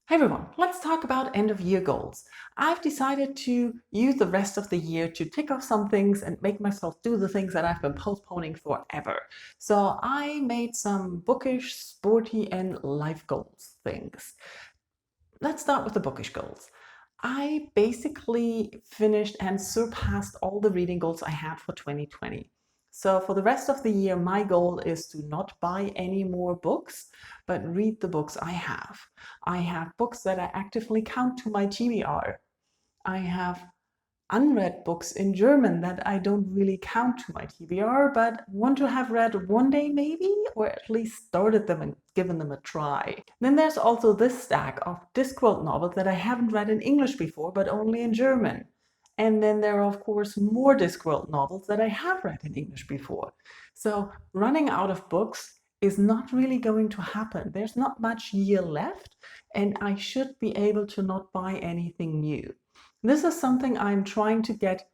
Hey everyone, let's talk about end of year goals. I've decided to use the rest of the year to tick off some things and make myself do the things that I've been postponing forever. So I made some bookish, sporty, and life goals things. Let's start with the bookish goals. I basically finished and surpassed all the reading goals I had for 2020. So for the rest of the year, my goal is to not buy any more books, but read the books I have. I have books that I actively count to my TBR. I have unread books in German that I don't really count to my TBR, but want to have read one day maybe, or at least started them and given them a try. Then there's also this stack of Discworld novels that I haven't read in English before, but only in German. And then there are, of course, more Discworld novels that I have read in English before. So running out of books is not really going to happen. There's not much year left, and I should be able to not buy anything new. This is something I'm trying to get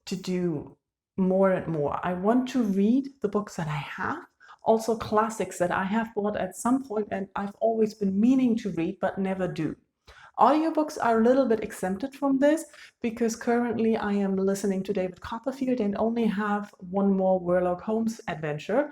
to do more and more. I want to read the books that I have, also classics that I have bought at some point and I've always been meaning to read but never do. Audiobooks are a little bit exempted from this because currently I am listening to David Copperfield and only have one more Sherlock Holmes adventure,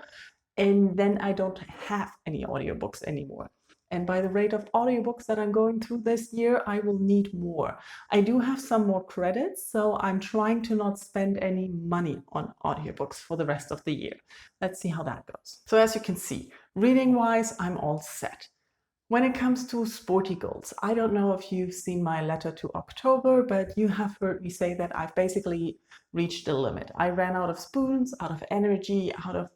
and then I don't have any audiobooks anymore. And by the rate of audiobooks that I'm going through this year, I will need more. I do have some more credits, so I'm trying to not spend any money on audiobooks for the rest of the year. Let's see how that goes. So as you can see, reading-wise, I'm all set. When it comes to sporty goals, I don't know if you've seen my letter to October, but you have heard me say that I've basically reached the limit. I ran out of spoons, out of energy, out of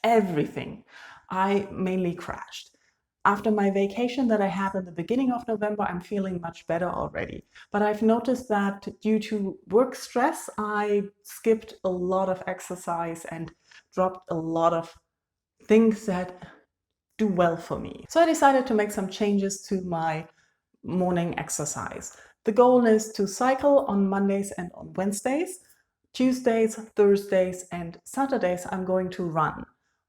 everything. I mainly crashed. After my vacation that I had in the beginning of November, I'm feeling much better already. But I've noticed that due to work stress, I skipped a lot of exercise and dropped a lot of things that do well for me. So I decided to make some changes to my morning exercise. The goal is to cycle on Mondays and on Wednesdays. Tuesdays, Thursdays, and Saturdays, I'm going to run.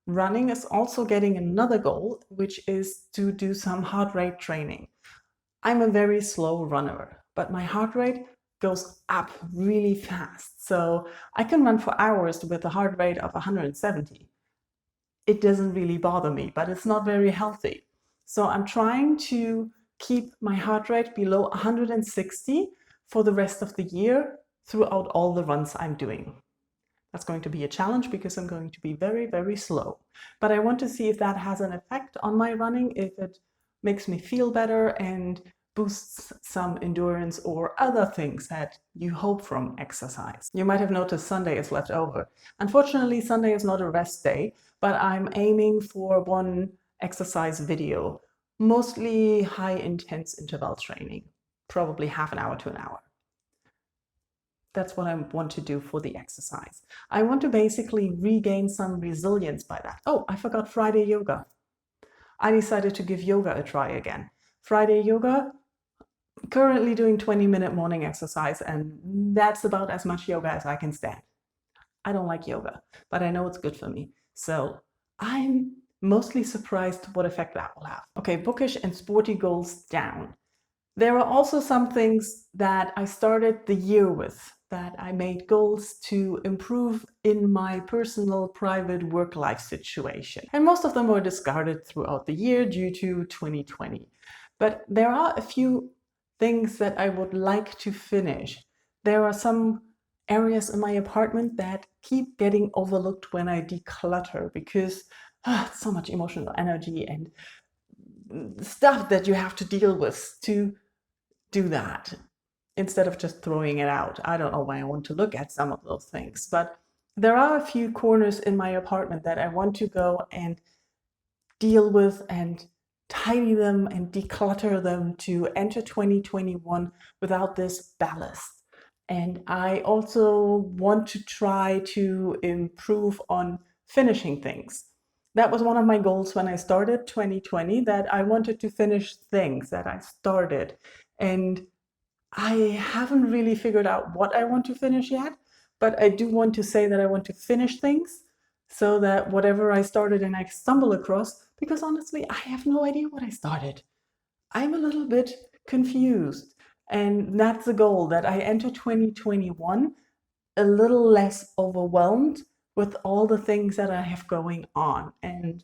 Running is also getting another goal, which is to do some heart rate training. I'm a very slow runner, but my heart rate goes up really fast. So I can run for hours with a heart rate of 170. It doesn't really bother me, but it's not very healthy. So I'm trying to keep my heart rate below 160 for the rest of the year throughout all the runs I'm doing. That's going to be a challenge because I'm going to be very, very slow. But I want to see if that has an effect on my running, if it makes me feel better and boosts some endurance or other things that you hope from exercise. You might have noticed Sunday is left over. Unfortunately, Sunday is not a rest day, but I'm aiming for one exercise video, mostly high intense interval training, probably half an hour to an hour. That's what I want to do for the exercise. I want to basically regain some resilience by that. Oh, I forgot Friday yoga. I decided to give yoga a try again. Friday yoga, currently doing 20-minute morning exercise, and that's about as much yoga as I can stand. I don't like yoga, but I know it's good for me. So I'm mostly surprised what effect that will have. Okay, bookish and sporty goals down. There are also some things that I started the year with that I made goals to improve in my personal, private work-life situation. And most of them were discarded throughout the year due to 2020. But there are a few things that I would like to finish. There are some areas in my apartment that keep getting overlooked when I declutter because so much emotional energy and stuff that you have to deal with to do that instead of just throwing it out. I don't know why I want to look at some of those things, but there are a few corners in my apartment that I want to go and deal with and tidy them and declutter them to enter 2021 without this ballast. And I also want to try to improve on finishing things. That was one of my goals when I started 2020, that I wanted to finish things that I started. And I haven't really figured out what I want to finish yet, but I do want to say that I want to finish things so that whatever I started and I stumble across, because honestly, I have no idea what I started. I'm a little bit confused. And that's the goal, that I enter 2021 a little less overwhelmed with all the things that I have going on. And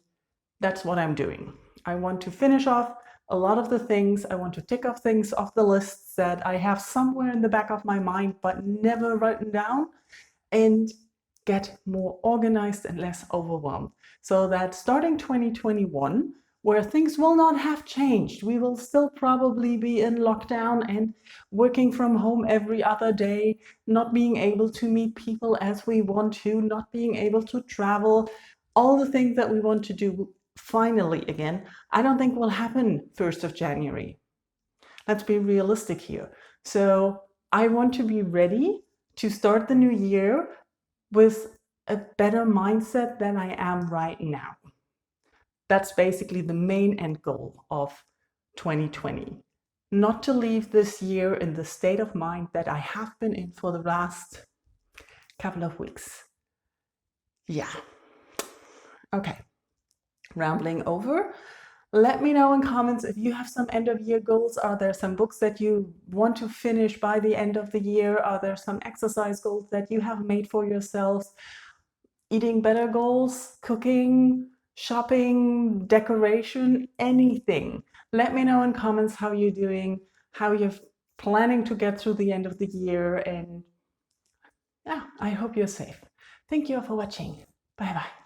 that's what I'm doing. I want to finish off a lot of the things. I want to tick off things off the lists that I have somewhere in the back of my mind but never written down, and get more organized and less overwhelmed. So that starting 2021, where things will not have changed, we will still probably be in lockdown and working from home every other day, not being able to meet people as we want to, not being able to travel, all the things that we want to do finally again, I don't think will happen 1st of January. Let's be realistic here. So I want to be ready to start the new year with a better mindset than I am right now. That's basically the main end goal of 2020. Not to leave this year in the state of mind that I have been in for the last couple of weeks. Yeah. Okay. Rambling over. Let me know in comments if you have some end of year goals. Are there some books that you want to finish by the end of the year? Are there some exercise goals that you have made for yourselves? Eating better goals, cooking, shopping, decoration, anything. Let me know in comments how you're doing, how you're planning to get through the end of the year, and yeah, I hope you're safe. Thank you all for watching. Bye bye.